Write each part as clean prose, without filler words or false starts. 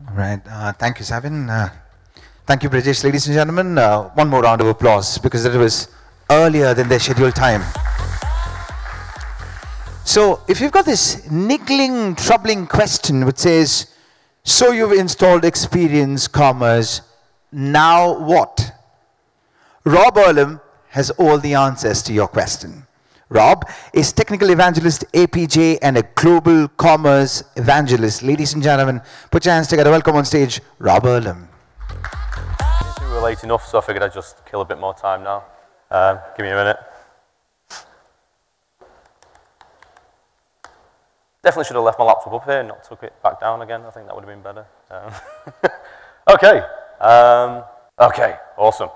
All right. Thank you, Savin. Thank you, British. Ladies and gentlemen, one more round of applause because it was earlier than their scheduled time. So if you've got this niggling, troubling question which says, so you've installed Experience Commerce, now what? Rob Earlam has all the answers to your question. Rob is technical evangelist, APJ, and a global commerce evangelist. Ladies and gentlemen, put your hands together. Welcome on stage, Rob Earlam. We were late enough, so I figured I'd just kill a bit more time now. Give me a minute. Definitely should have left my laptop up here and not took it back down again. I think that would have been better. Okay. Okay, awesome.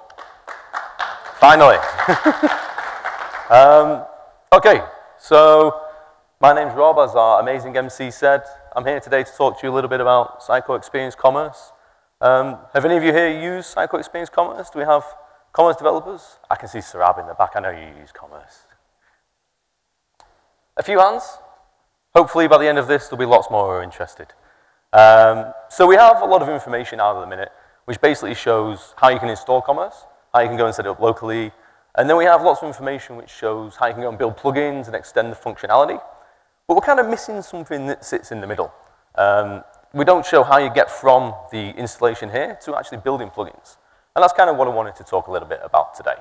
Finally. Okay, so my name's Rob, as our amazing MC said. I'm here today to talk to you a little bit about Sitecore Experience Commerce. Have any of you here used Sitecore Experience Commerce? Do we have commerce developers? I can see Sarab in the back. I know you use commerce. A few hands? Hopefully by the end of this, there'll be lots more who are interested. So we have a lot of information out of the minute, which basically shows how you can install commerce, how you can go and set it up locally, and then we have lots of information which shows how you can go and build plugins and extend the functionality. But we're kind of missing something that sits in the middle. We don't show how you get from the installation here to actually building plugins. And that's kind of what I wanted to talk a little bit about today.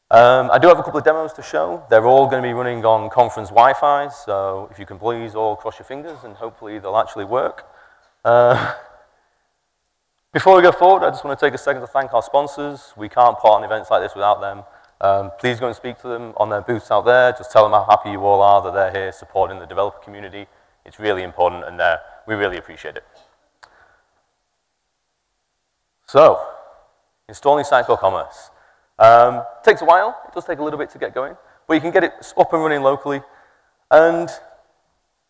I do have a couple of demos to show. They're all going to be running on conference Wi-Fi, so if you can please all cross your fingers and hopefully they'll actually work. Before we go forward, I just want to take a second to thank our sponsors. We can't put on events like this without them. Please go and speak to them on their booths out there. Just tell them how happy you all are that they're here supporting the developer community. It's really important, and we really appreciate it. So, installing Sitecore Commerce. Takes a while. It does take a little bit to get going, but you can get it up and running locally. And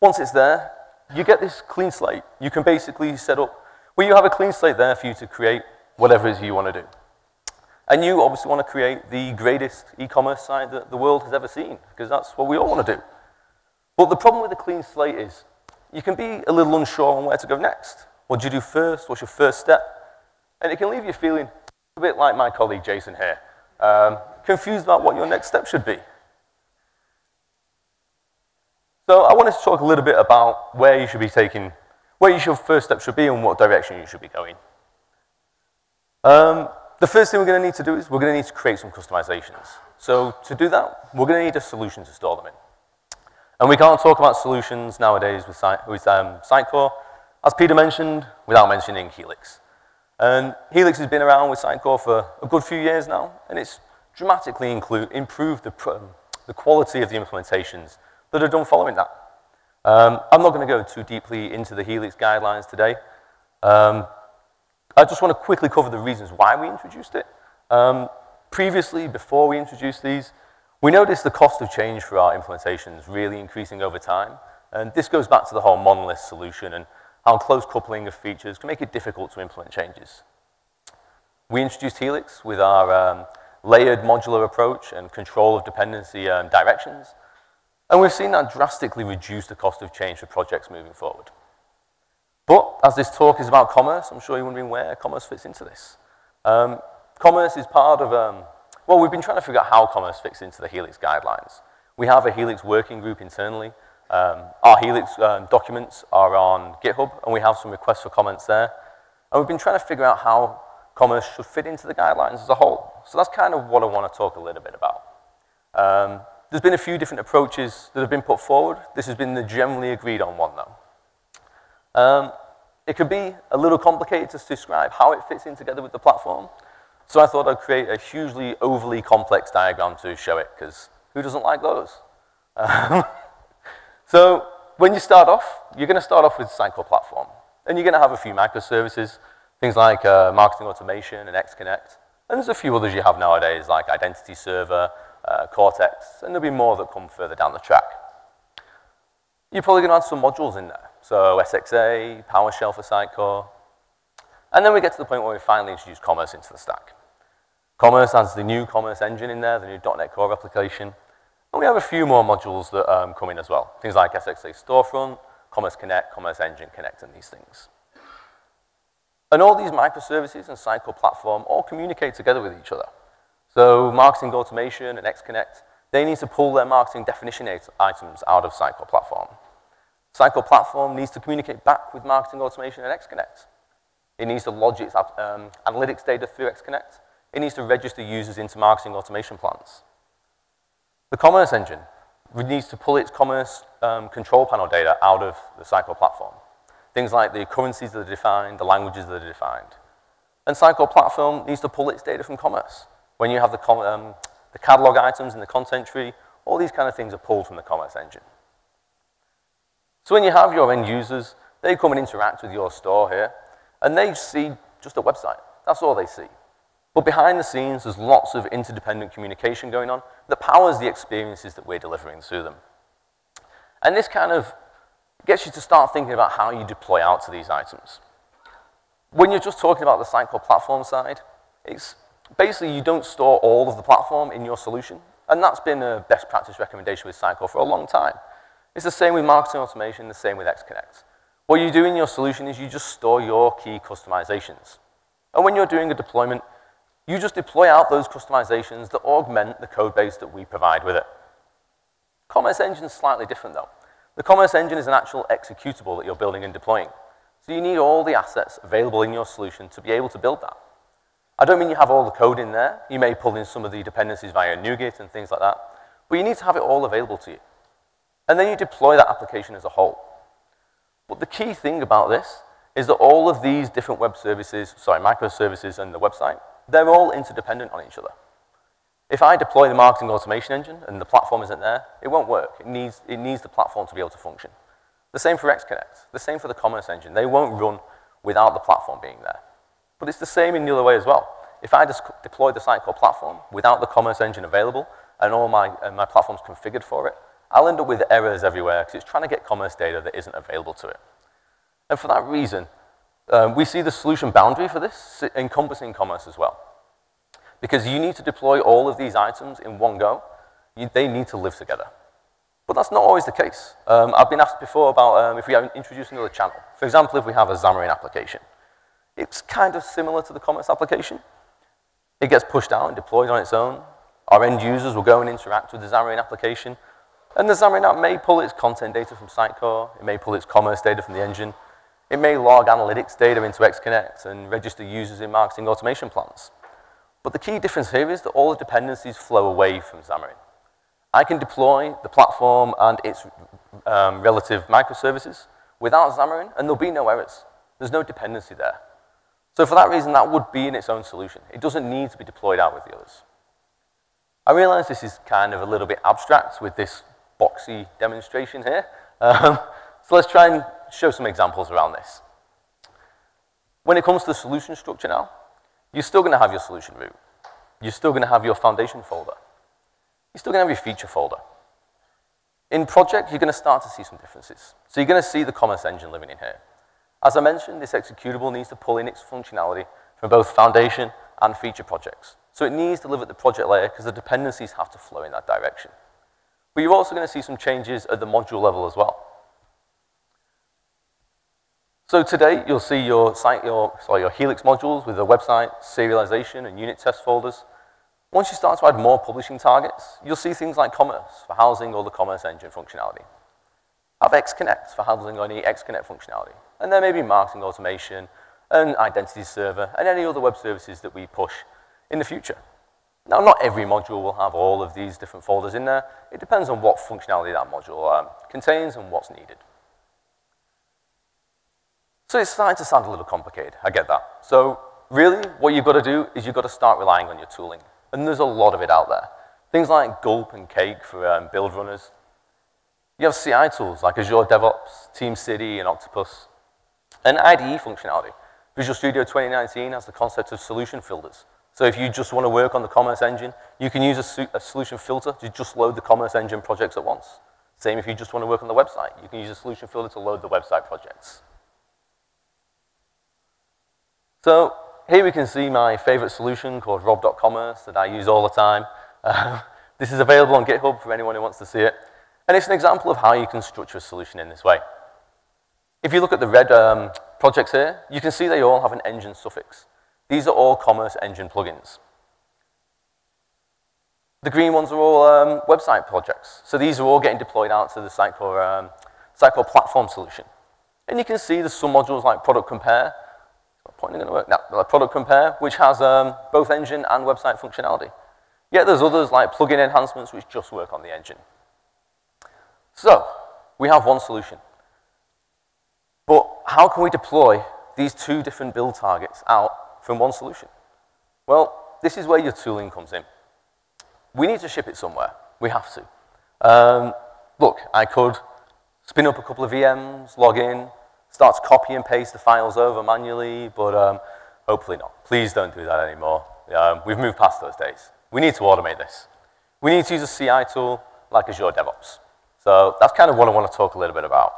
once it's there, you get this clean slate. You can basically set up, well, you have a clean slate there for you to create whatever it is you want to do. And you obviously want to create the greatest e-commerce site that the world has ever seen, because that's what we all want to do. But the problem with a clean slate is you can be a little unsure on where to go next. What do you do first? What's your first step? And it can leave you feeling a bit like my colleague Jason here, confused about what your next step should be. So I wanted to talk a little bit about where you should be taking, where your first step should be and what direction you should be going. The first thing we're going to need to do is we're going to need to create some customizations. So to do that, we're going to need a solution to store them in. And we can't talk about solutions nowadays with Sitecore, as Peter mentioned, without mentioning Helix. And Helix has been around with Sitecore for a good few years now, and it's dramatically improved the quality of the implementations that are done following that. I'm not going to go too deeply into the Helix guidelines today. I just want to quickly cover the reasons why we introduced it. Previously, before we introduced these, we noticed the cost of change for our implementations really increasing over time. And this goes back to the whole monolith solution and how close coupling of features can make it difficult to implement changes. We introduced Helix with our layered modular approach and control of dependency directions. And we've seen that drastically reduce the cost of change for projects moving forward. But as this talk is about commerce, I'm sure you're wondering where commerce fits into this. Commerce is part of, well, we've been trying to figure out how commerce fits into the Helix guidelines. We have a Helix working group internally. Our Helix documents are on GitHub, and we have some requests for comments there. And we've been trying to figure out how commerce should fit into the guidelines as a whole. So that's kind of what I want to talk a little bit about. There's been a few different approaches that have been put forward. This has been the generally agreed on one, though. It could be a little complicated to describe how it fits in together with the platform. So I thought I'd create a hugely overly complex diagram to show it, because who doesn't like those? So when you start off, you're going to start off with the Sitecore platform. And you're going to have a few microservices, things like marketing automation and XConnect. And there's a few others you have nowadays, like Identity Server, Cortex, and there'll be more that come further down the track. You're probably going to add some modules in there. So SXA, PowerShell for Sitecore. And then we get to the point where we finally introduce commerce into the stack. Commerce has the new commerce engine in there, the new .NET Core application. And we have a few more modules that come in as well. Things like SXA Storefront, Commerce Connect, Commerce Engine Connect, and these things. And all these microservices and Sitecore platform all communicate together with each other. So marketing automation and XConnect, they need to pull their marketing definition items out of Sitecore platform. Sitecore platform needs to communicate back with marketing automation and XConnect. It needs to lodge its analytics data through XConnect. It needs to register users into marketing automation plans. The commerce engine needs to pull its commerce control panel data out of the Sitecore platform. Things like the currencies that are defined, the languages that are defined. And Sitecore platform needs to pull its data from commerce. When you have the catalog items in the content tree, all these kind of things are pulled from the commerce engine. So when you have your end users, they come and interact with your store here, and they see just a website. That's all they see. But behind the scenes, there's lots of interdependent communication going on that powers the experiences that we're delivering to them. And this kind of gets you to start thinking about how you deploy out to these items. When you're just talking about the Sitecore platform side, it's basically you don't store all of the platform in your solution, and that's been a best practice recommendation with Sitecore for a long time. It's the same with marketing automation, the same with XConnect. What you do in your solution is you just store your key customizations. And when you're doing a deployment, you just deploy out those customizations that augment the code base that we provide with it. Commerce Engine is slightly different though. The Commerce Engine is an actual executable that you're building and deploying. So you need all the assets available in your solution to be able to build that. I don't mean you have all the code in there. You may pull in some of the dependencies via NuGet and things like that. But you need to have it all available to you. And then you deploy that application as a whole. But the key thing about this is that all of these different web services, microservices and the website, they're all interdependent on each other. If I deploy the marketing automation engine and the platform isn't there, it won't work. It needs the platform to be able to function. The same for XConnect, the same for the commerce engine. They won't run without the platform being there. But it's the same in the other way as well. If I just deploy the Sitecore platform without the commerce engine available and all my platform's configured for it, I'll end up with errors everywhere because it's trying to get commerce data that isn't available to it. And for that reason, we see the solution boundary for this encompassing commerce as well. Because you need to deploy all of these items in one go. They need to live together. But that's not always the case. I've been asked before about if we introduce another channel. For example, if we have a Xamarin application. It's kind of similar to the commerce application. It gets pushed out and deployed on its own. Our end users will go and interact with the Xamarin application. And the Xamarin app may pull its content data from Sitecore. It may pull its commerce data from the engine. It may log analytics data into XConnect and register users in marketing automation plans. But the key difference here is that all the dependencies flow away from Xamarin. I can deploy the platform and its relative microservices without Xamarin, and there'll be no errors. There's no dependency there. So for that reason, that would be in its own solution. It doesn't need to be deployed out with the others. I realize this is kind of a little bit abstract with this boxy demonstration here. So let's try and show some examples around this. When it comes to the solution structure now, you're still going to have your solution root. You're still going to have your foundation folder. You're still going to have your feature folder. In project, you're going to start to see some differences. So you're going to see the commerce engine living in here. As I mentioned, this executable needs to pull in its functionality from both foundation and feature projects. So it needs to live at the project layer because the dependencies have to flow in that direction. But you're also going to see some changes at the module level as well. So today, you'll see your Helix modules with the website, serialization, and unit test folders. Once you start to add more publishing targets, you'll see things like commerce for housing all the commerce engine functionality. Have XConnect for handling any XConnect functionality. And there may be marketing automation, and identity server, and any other web services that we push in the future. Now, not every module will have all of these different folders in there. It depends on what functionality that module contains and what's needed. So it's starting to sound a little complicated. I get that. So really, what you've got to do is you've got to start relying on your tooling. And there's a lot of it out there. Things like Gulp and Cake for build runners. You have CI tools like Azure Devops, TeamCity, and Octopus. And IDE functionality. Visual Studio 2019 has the concept of solution filters. So if you just want to work on the commerce engine, you can use a solution filter to just load the commerce engine projects at once. Same if you just want to work on the website. You can use a solution filter to load the website projects. So here we can see my favorite solution called rob.commerce that I use all the time. This is available on GitHub for anyone who wants to see it. And it's an example of how you can structure a solution in this way. If you look at the red projects here, you can see they all have an engine suffix. These are all Commerce Engine plugins. The green ones are all website projects. So these are all getting deployed out to the Sitecore platform solution. And you can see there's some modules like Product Compare. Is my pointer going to work? No, Product Compare, which has both engine and website functionality. Yet there's others like plugin enhancements which just work on the engine. So we have one solution. But how can we deploy these two different build targets out from one solution? Well, this is where your tooling comes in. We need to ship it somewhere. We have to. Look, I could spin up a couple of VMs, log in, start to copy and paste the files over manually, but hopefully not. Please don't do that anymore. We've moved past those days. We need to automate this. We need to use a CI tool like Azure Devops. So that's kind of what I want to talk a little bit about.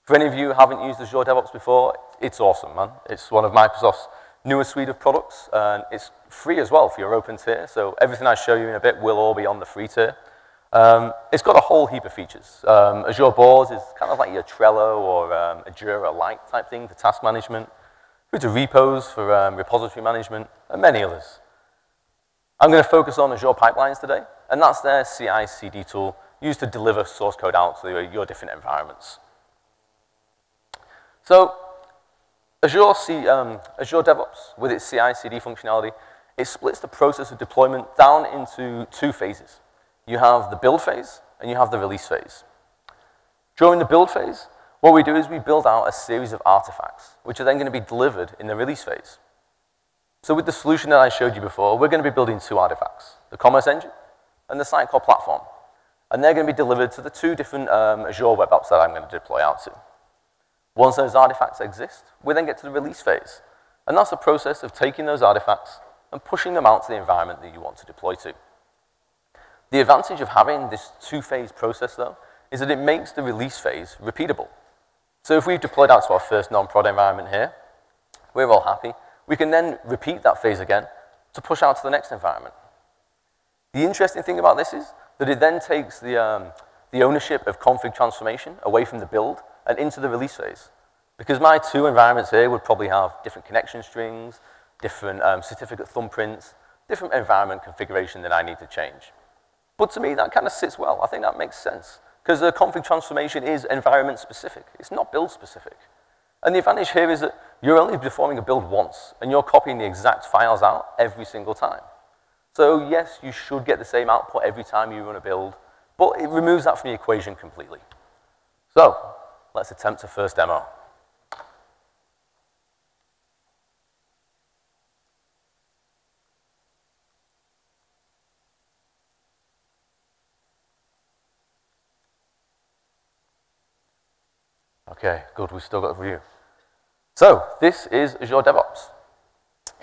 For any of you who haven't used Azure Devops before, it's awesome, man. It's one of Microsoft's newest suite of products, and it's free as well for your open tier, so everything I show you in a bit will all be on the free tier. It's got a whole heap of features. Azure Boards is kind of like your Trello or a Jira Lite type thing for task management, through to repos for repository management, and many others. I'm going to focus on Azure Pipelines today, and that's their CI/CD tool used to deliver source code out to your different environments. So Azure DevOps, with its CI/CD functionality, it splits the process of deployment down into two phases. You have the build phase, and you have the release phase. During the build phase, what we do is we build out a series of artifacts, which are then going to be delivered in the release phase. So with the solution that I showed you before, we're going to be building two artifacts, the Commerce Engine and the Sitecore platform. And they're going to be delivered to the two different Azure web apps that I'm going to deploy out to. Once those artifacts exist, we then get to the release phase. And that's the process of taking those artifacts and pushing them out to the environment that you want to deploy to. The advantage of having this two-phase process, though, is that it makes the release phase repeatable. So if we've deployed out to our first non-prod environment here, we're all happy. We can then repeat that phase again to push out to the next environment. The interesting thing about this is that it then takes the ownership of config transformation away from the build and into the release phase. Because my two environments here would probably have different connection strings, different certificate thumbprints, different environment configuration that I need to change. But to me, that kind of sits well. I think that makes sense. Because the config transformation is environment specific. It's not build specific. And the advantage here is that you're only performing a build once, and you're copying the exact files out every single time. So yes, you should get the same output every time you run a build, but it removes that from the equation completely. So let's attempt a first demo. Okay, good, we've still got a view. So, this is Azure DevOps.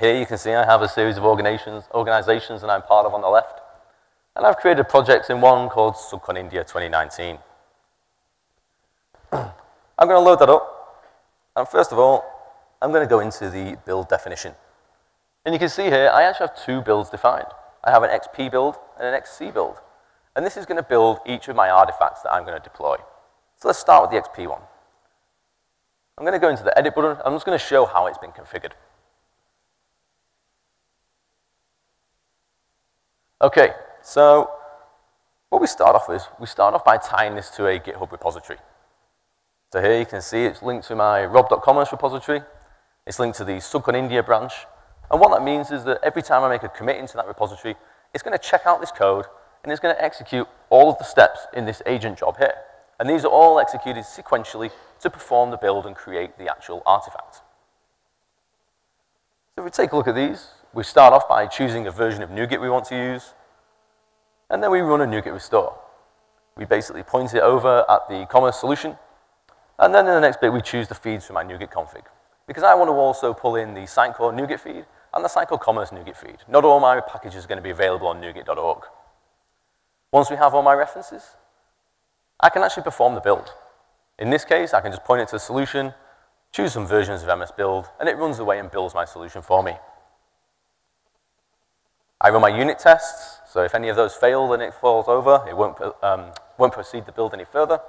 Here you can see I have a series of organizations that I'm part of on the left. And I've created projects in one called SUGCON India 2019. I'm going to load that up. And first of all, I'm going to go into the build definition. And you can see here, I actually have two builds defined. I have an XP build and an XC build. And this is going to build each of my artifacts that I'm going to deploy. So let's start with the XP one. I'm going to go into the edit button. I'm just going to show how it's been configured. Okay, so what we start off with, we start off by tying this to a GitHub repository. So here you can see it's linked to my rob.commerce repository. It's linked to the SUGCON India branch. And what that means is that every time I make a commit into that repository, it's going to check out this code, and it's going to execute all of the steps in this agent job here. And these are all executed sequentially to perform the build and create the actual artifact. So if we take a look at these, we start off by choosing a version of NuGet we want to use, and then we run a NuGet restore. We basically point it over at the commerce solution, and then in the next bit we choose the feeds from my NuGet config. Because I want to also pull in the Sitecore NuGet feed and the Sitecore Commerce NuGet feed. Not all my packages are going to be available on NuGet.org. Once we have all my references, I can actually perform the build. In this case, I can just point it to the solution, choose some versions of MS Build, and it runs away and builds my solution for me. I run my unit tests, so if any of those fail, then it falls over. It won't proceed the build any further.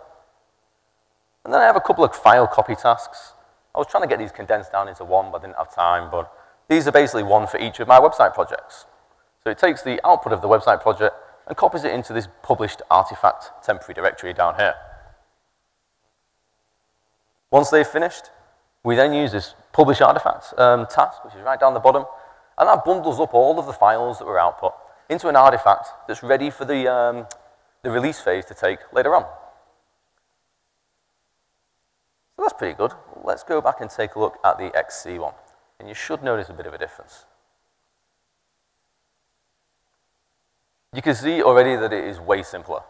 And then I have a couple of file copy tasks. I was trying to get these condensed down into one, but I didn't have time. But these are basically one for each of my website projects. So it takes the output of the website project and copies it into this published artifact temporary directory down here. Once they've finished, we then use this publish artifacts task, which is right down the bottom, and that bundles up all of the files that were output into an artifact that's ready for the release phase to take later on. So that's pretty good. Let's go back and take a look at the XC one, and you should notice a bit of a difference. You can see already that it is way simpler.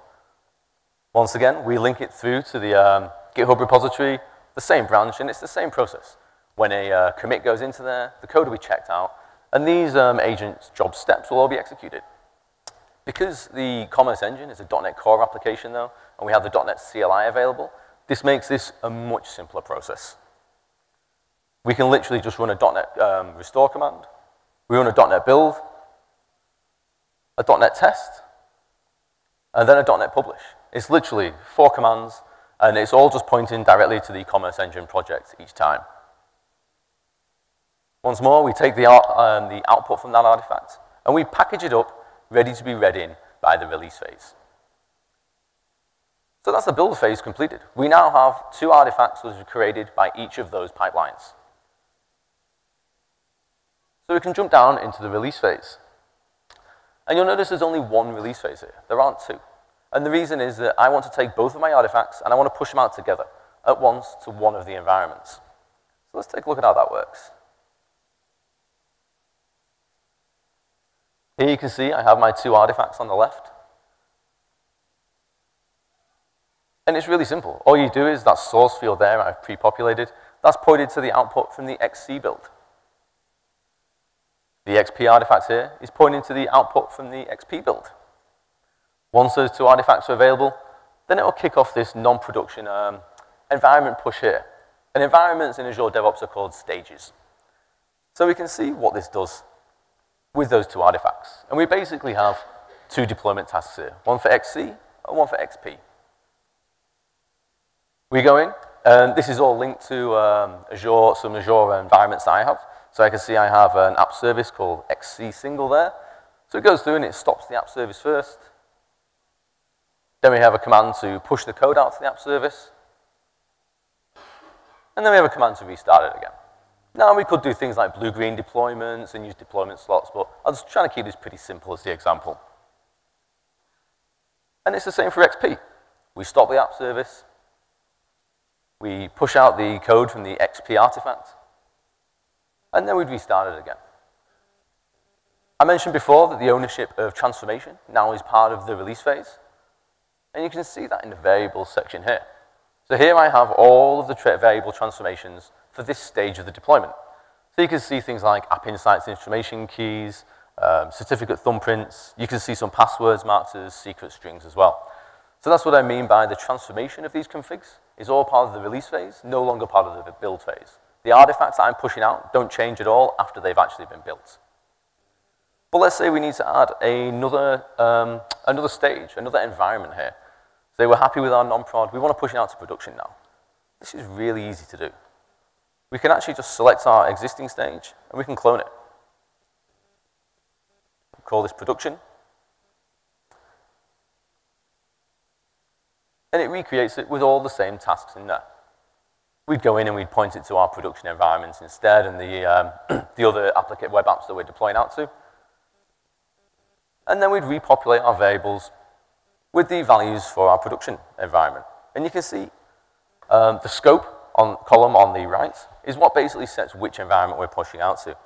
Once again, we link it through to the GitHub repository, the same branch, and it's the same process. When a commit goes into there, the code will be checked out, and these agents' job steps will all be executed. Because the Commerce Engine is a .NET Core application, though, and we have the .NET CLI available, this makes this a much simpler process. We can literally just run a .NET restore command, we run a .NET build, a .NET test, and then a .NET publish. It's literally 4 commands, and it's all just pointing directly to the Commerce Engine project each time. Once more, we take the output from that artifact, and we package it up, ready to be read in by the release phase. So that's the build phase completed. We now have 2 artifacts that are created by each of those pipelines. So we can jump down into the release phase. And you'll notice there's only 1 release phase here. There aren't 2. And the reason is that I want to take both of my artifacts and I want to push them out together at once to one of the environments. So let's take a look at how that works. Here you can see I have my 2 artifacts on the left. And it's really simple. All you do is that source field there I've pre-populated, that's pointed to the output from the XC build. The XP artifact here is pointing to the output from the XP build. Once those 2 artifacts are available, then it will kick off this non-production environment push here. And environments in Azure DevOps are called stages. So we can see what this does with those 2 artifacts. And we basically have 2 deployment tasks here, one for XC and one for XP. We go in, and this is all linked to some Azure environments that I have. So I can see I have an app service called XC single there. So it goes through and it stops the app service first. Then we have a command to push the code out to the app service. And then we have a command to restart it again. Now we could do things like blue-green deployments and use deployment slots, but I was trying to keep this pretty simple as the example. And it's the same for XP. We stop the app service. We push out the code from the XP artifact. And then we'd restart it again. I mentioned before that the ownership of transformation now is part of the release phase. And you can see that in the variables section here. So here I have all of the variable transformations for this stage of the deployment. So you can see things like app insights, information keys, certificate thumbprints. You can see some passwords marked as secret strings as well. So that's what I mean by the transformation of these configs is all part of the release phase, no longer part of the build phase. The artifacts that I'm pushing out don't change at all after they've actually been built. But let's say we need to add another stage, another environment here. So we're happy with our non-prod. We want to push it out to production now. This is really easy to do. We can actually just select our existing stage, and we can clone it. Call this production. And it recreates it with all the same tasks in there. We'd go in and we'd point it to our production environments instead and the other web apps that we're deploying out to. And then we'd repopulate our variables with the values for our production environment. And you can see the scope column on the right is what basically sets which environment we're pushing out to.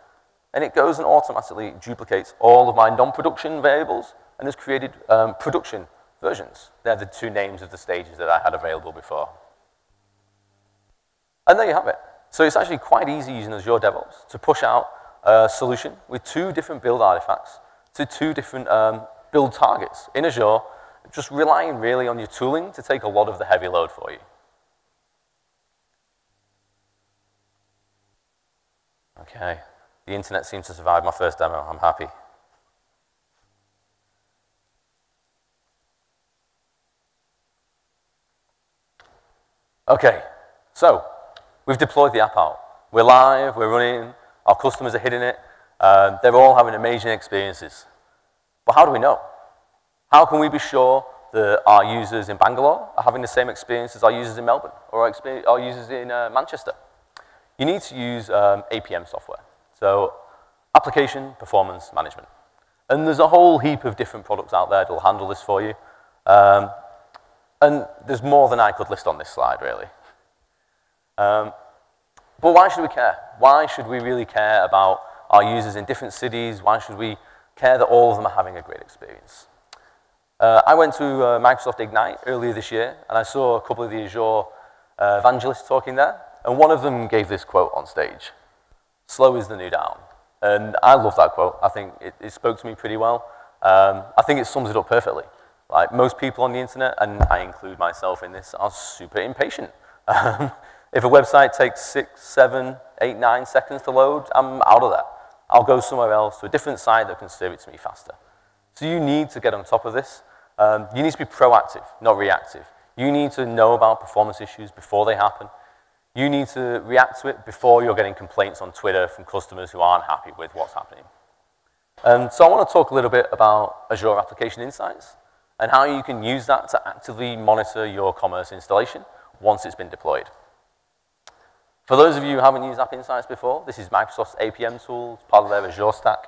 And it goes and automatically duplicates all of my non-production variables and has created production versions. They're the 2 names of the stages that I had available before. And there you have it. So it's actually quite easy using Azure DevOps to push out a solution with 2 different build artifacts to 2 different build targets in Azure, just relying really on your tooling to take a lot of the heavy load for you. Okay, the internet seems to survive my first demo. I'm happy. Okay, so We've deployed the app out. We're live, we're running, our customers are hitting it. They're all having amazing experiences. But how do we know? How can we be sure that our users in Bangalore are having the same experience as our users in Melbourne or our users in Manchester? You need to use APM software, so Application Performance Management. And there's a whole heap of different products out there that will handle this for you. And there's more than I could list on this slide, really. But why should we care? Why should we really care about our users in different cities? Why should we care that all of them are having a great experience? I went to Microsoft Ignite earlier this year, and I saw a couple of the Azure evangelists talking there, and one of them gave this quote on stage: "Slow is the new down." And I love that quote. I think it spoke to me pretty well. I think it sums it up perfectly. Like, most people on the internet, and I include myself in this, are super impatient. If a website takes 6, 7, 8, 9 seconds to load, I'm out of that. I'll go somewhere else to a different site that can serve it to me faster. So you need to get on top of this. You need to be proactive, not reactive. You need to know about performance issues before they happen. You need to react to it before you're getting complaints on Twitter from customers who aren't happy with what's happening. So I want to talk a little bit about Azure Application Insights and how you can use that to actively monitor your commerce installation once it's been deployed. For those of you who haven't used App Insights before, this is Microsoft's APM tool, part of their Azure stack.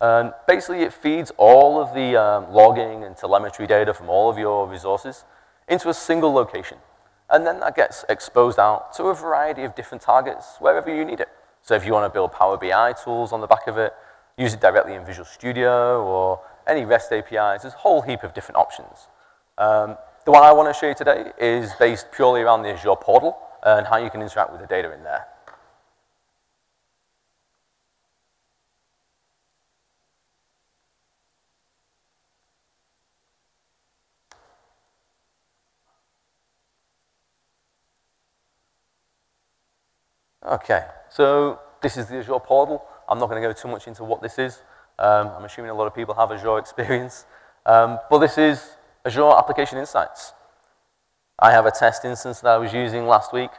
And basically, it feeds all of the logging and telemetry data from all of your resources into a single location. And then that gets exposed out to a variety of different targets wherever you need it. So if you want to build Power BI tools on the back of it, use it directly in Visual Studio or any REST APIs, there's a whole heap of different options. The one I want to show you today is based purely around the Azure portal and how you can interact with the data in there. Okay, so this is the Azure portal. I'm not going to go too much into what this is. I'm assuming a lot of people have Azure experience. But this is Azure Application Insights. I have a test instance that I was using last week.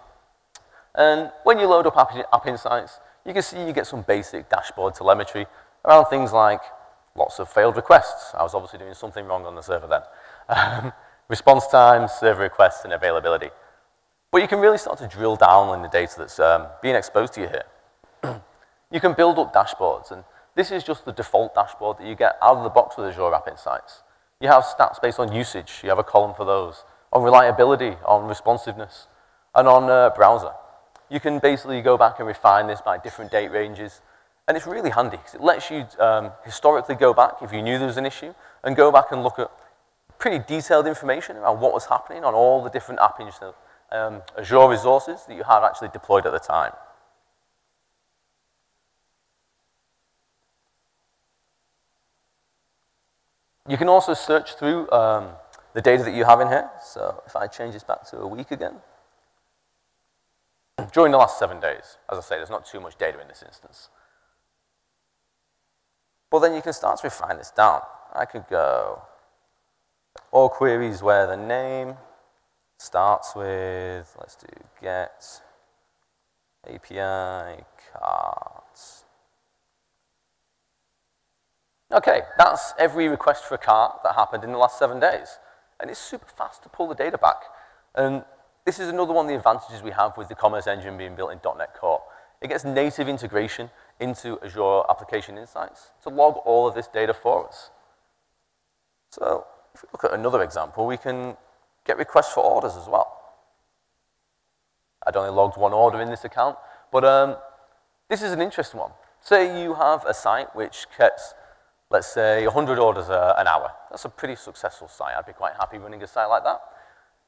And when you load up App Insights, you can see you get some basic dashboard telemetry around things like lots of failed requests. I was obviously doing something wrong on the server then. Response times, server requests, and availability. But you can really start to drill down on the data that's being exposed to you here. You can build up dashboards, and this is just the default dashboard that you get out of the box with Azure App Insights. You have stats based on usage. You have a column for those, on reliability, on responsiveness, and on browser. You can basically go back and refine this by different date ranges, and it's really handy because it lets you historically go back if you knew there was an issue, and go back and look at pretty detailed information around what was happening on all the different Azure resources that you had actually deployed at the time. You can also search through the data that you have in here. So if I change this back to a week again, during the last 7 days, as I say, there's not too much data in this instance. But then you can start to refine this down. I could go all queries where the name starts with, let's do get API cards. Okay, that's every request for a cart that happened in the last 7 days. And it's super fast to pull the data back. And this is another one of the advantages we have with the Commerce Engine being built in .NET Core. It gets native integration into Azure Application Insights to log all of this data for us. So if we look at another example, we can get requests for orders as well. I'd only logged one order in this account, but this is an interesting one. Say you have a site which gets, let's say, 100 orders an hour. That's a pretty successful site. I'd be quite happy running a site like that.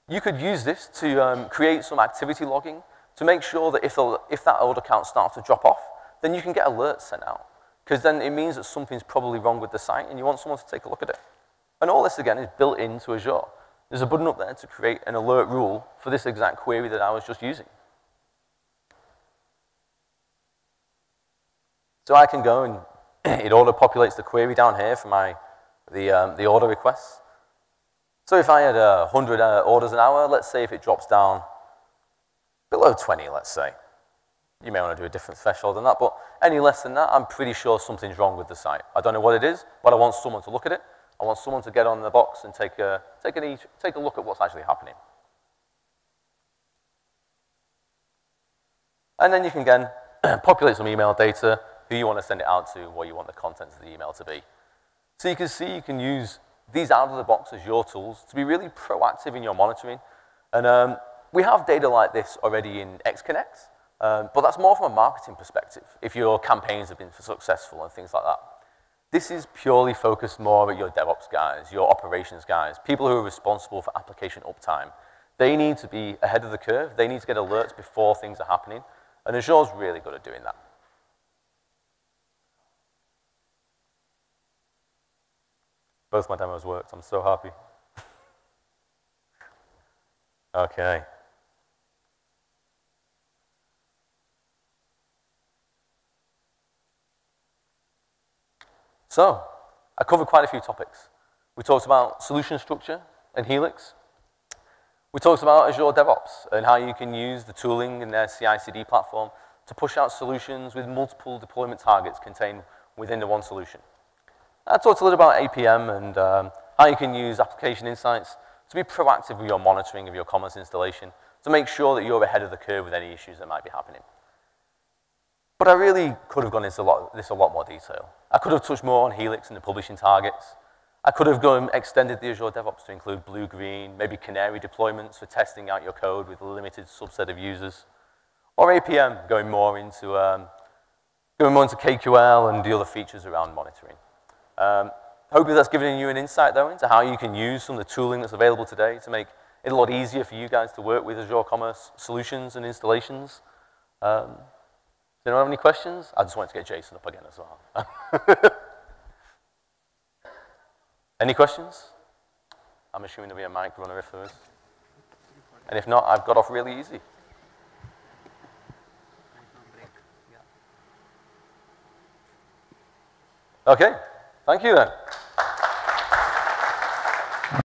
You could use this to create some activity logging to make sure that if that order count starts to drop off, then you can get alerts sent out. Because then it means that something's probably wrong with the site and you want someone to take a look at it. And all this, again, is built into Azure. There's a button up there to create an alert rule for this exact query that I was just using. So I can go and it auto-populates the query down here for the order requests. So if I had 100 orders an hour, let's say if it drops down below 20, let's say, You may want to do a different threshold than that, but any less than that, I'm pretty sure something's wrong with the site. I don't know what it is, but I want someone to look at it. I want someone to get on the box and take a look at what's actually happening. And then you can, again, populate some email data, who you want to send it out to, what you want the contents of the email to be. So you can see you can use these out-of-the-box Azure tools to be really proactive in your monitoring. And we have data like this already in XConnect, but that's more from a marketing perspective, if your campaigns have been successful and things like that. This is purely focused more at your DevOps guys, your operations guys, people who are responsible for application uptime. They need to be ahead of the curve. They need to get alerts before things are happening. And Azure's really good at doing that. Both my demos worked. I'm so happy. Okay. So, I covered quite a few topics. We talked about solution structure and Helix. We talked about Azure Devops and how you can use the tooling in their CI/CD platform to push out solutions with multiple deployment targets contained within the one solution. I talked a little about APM and how you can use application insights to be proactive with your monitoring of your commerce installation to make sure that you're ahead of the curve with any issues that might be happening. But I really could have gone into this a lot more detail. I could have touched more on Helix and the publishing targets. I could have extended the Azure DevOps to include blue-green, maybe canary deployments for testing out your code with a limited subset of users. Or APM, going more into KQL and the other features around monitoring. Hopefully that's given you an insight, though, into how you can use some of the tooling that's available today to make it a lot easier for you guys to work with Azure Commerce solutions and installations. Does anyone have any questions? I just wanted to get Jason up again as well. Any questions? I'm assuming there'll be a mic runner if there is. And if not, I've got off really easy. Okay, thank you then.